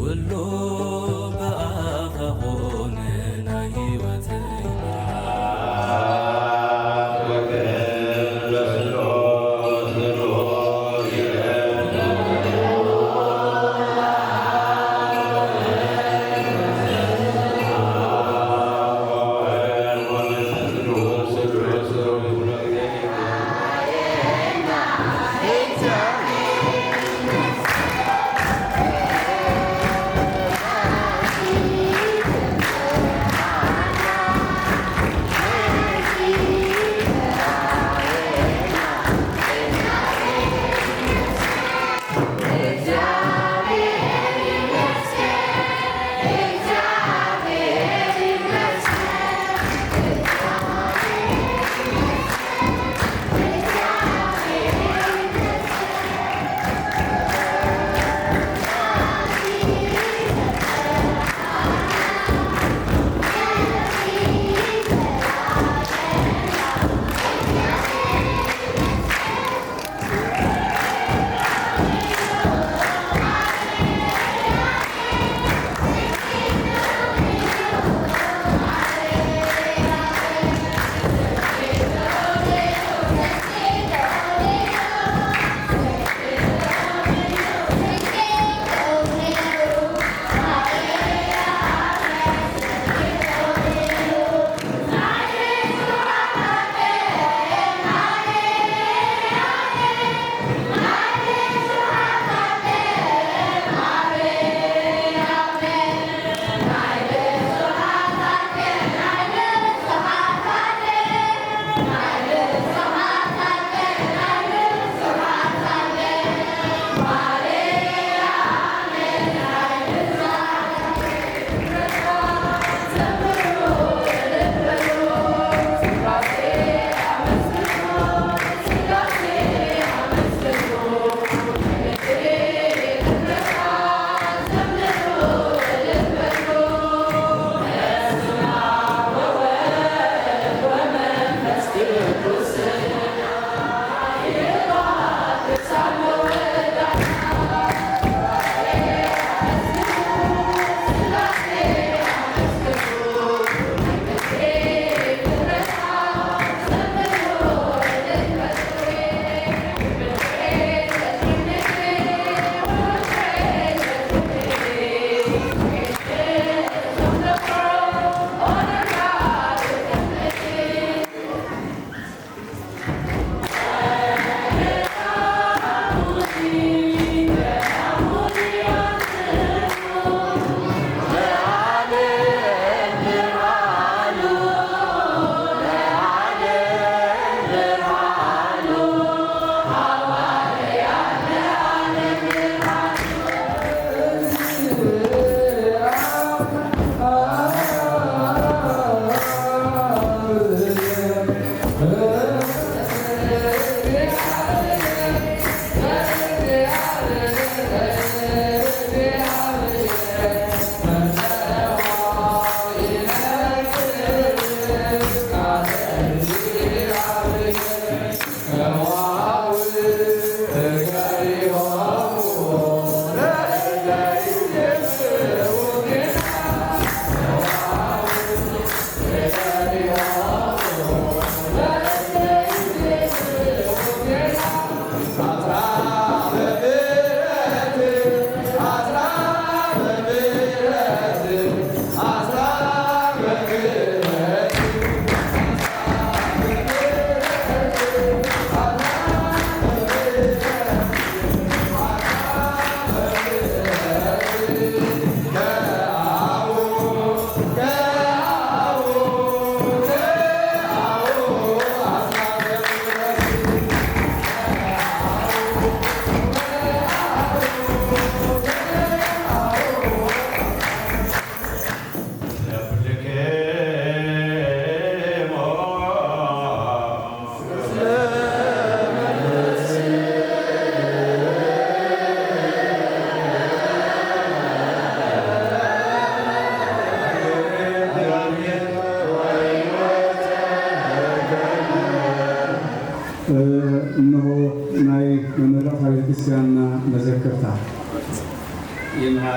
ኩሉ ብኣኻ ኾነ ናይ ህይወተይ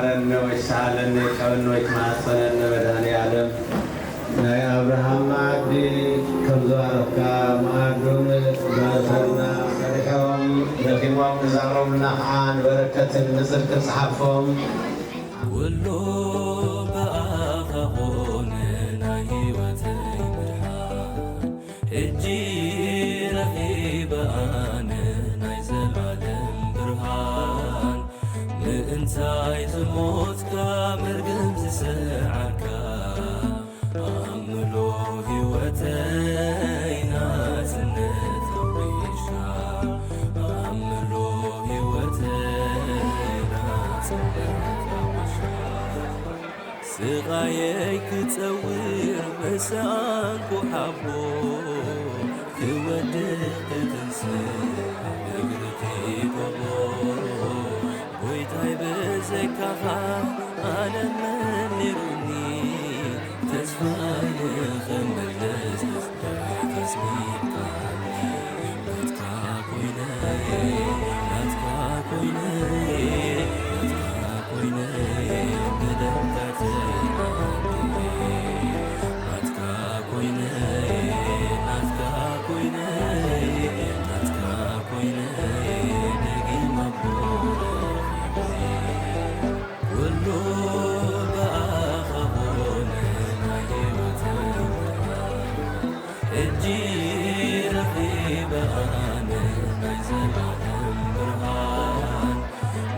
ማረነ ወይሳለነ ቀብነ ወይማሰነነ መድኃኔዓለም ናይ አብርሃም ማዕዲ ከም ዝባረኽካ ማዕዱን ባርኸና ሰሪሖም ደኺሞም ንዛቕረቡልና ከዓ ንበረከትን ንፅድቅን ፀሓፎም ኩሉ ብኣኻ ኾነ ናይ ህይወተይ ብርሃን ሕጂ ረኺበ ኣነ ናይ ዘለዓለም ብርሃን ምእንታይ ዝሞትካ መርገም ዝሰዓርካ ኣምሎ ህይወተይ ናጽነት ኣውሪሽካ ኣምሎ ህይወተይ ናጽነት ኣውሪሽካ ስቓየይ ክጸውር መሳንኩ ሓቦ ክወድቕ ክትንስእ እግርኪ ጎቦ ጎይታይ በዘይካኻ ኣነ መን ነይሩኒ ተስፋይ ንኽምለስ ተስሚዕካኒ ናትካ ኮይነይ ናትካ ኮይነይ ናትካ ኮይነይ ብደምካ ተዓዲየ ናትካ ኮይነይ ናትካ ኮይነይ ናትካ ኮይነይ ደጊመ ኣቦ ኩሉ ብኣኻ ኾነ ናይ ህይወተይ ሕጂ ረኺበ ኣነ ናይ ዘለዓለም ብርሃን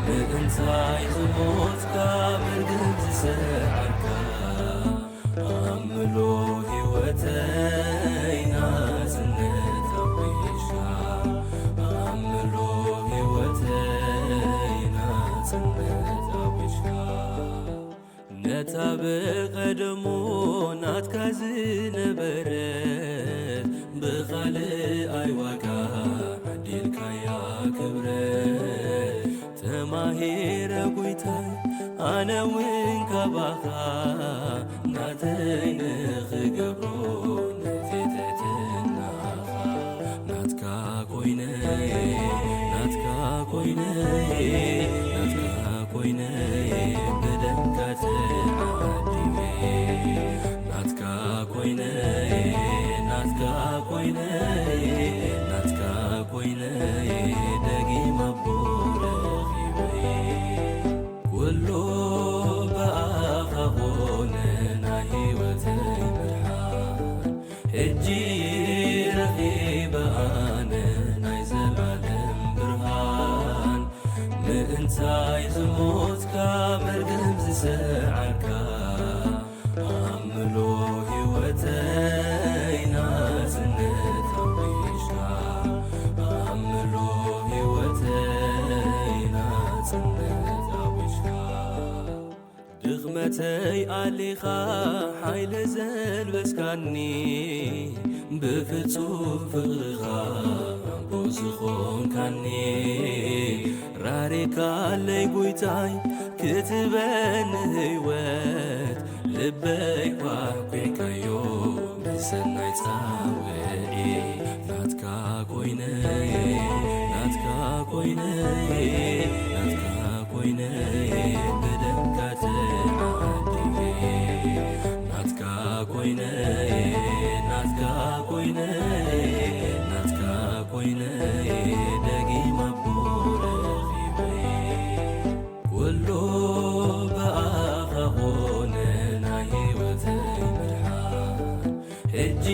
ምእንታይ ዝሞትካ መርገም ዝሰዓርካ ኣምሎ ህይወተይ ናጽነት ኣውሪሽካ ኣምሎ ህይወተይ ናጽነት ኣውሪሽካ ነታ በቐደሞ ናትካ ዝነበረት ብኻልኣይ ዋጋ ዓዲልካያ ክብረት ተማሂረ ጐይታይ ኣነ ውን ካባኻ ናተይ ንኽገብሮ ነቲ ትሕትናኻ ናትካ ኮይነይ ናትካ ኮይነይ ናትካ ኮይነይ ብደምካ ተዓዲየ ናትካ ኮይነይ ናትካ ኮይነይ ናትካ ኮይነይ ደጊመ ኣቦ ረኺበይ ኩሉ ብኣኻ ኾነ ናይ ህይወተይ ብርሃን ሕጂ ረኺበ ኣነ ናይ ዘለዓለም ብርሃን ምእንታይ ዝሞትካ መርገም ዝሰዓርካ ኣምሎ ህይወተይ ናጽነት ኣውሪሽካ ኣምሎ ህይወተይ ናጽነት ኣውሪሽካ ድኽመተይ ኣሊኻ ሓይሊ ዘልበስካኒ ብፍጹም ፍቕርኻ ኣቦ ዝኾንካኒ ራሪካለይ ጐይታይ ክትበኒ ህይወት ልበይ ኳሕኲዕካዮ ብሰናይ ጻውዒ ናትካ ኮይነይ ናትካ ኮይነይ ናትካ ኮይነይ ብደምካ ተዓዲየ ናትካ ኮይነይ ናትካ ኮይነይ ናትካ ኮይነይ ደጊመ ኣቦ ረኺበይ ኩሉ ብኣኻ ኾነ ናይ ህይወተይ ብርሃን ሕጂ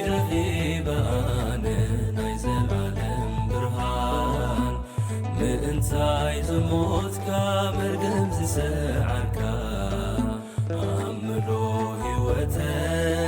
ረኺበ ኣነ ናይ ዘለዓለም ብርሃን ምእንታይ ዝሞትካ መርገም ዝሰዓርካ ኣምሎ ህይወተይ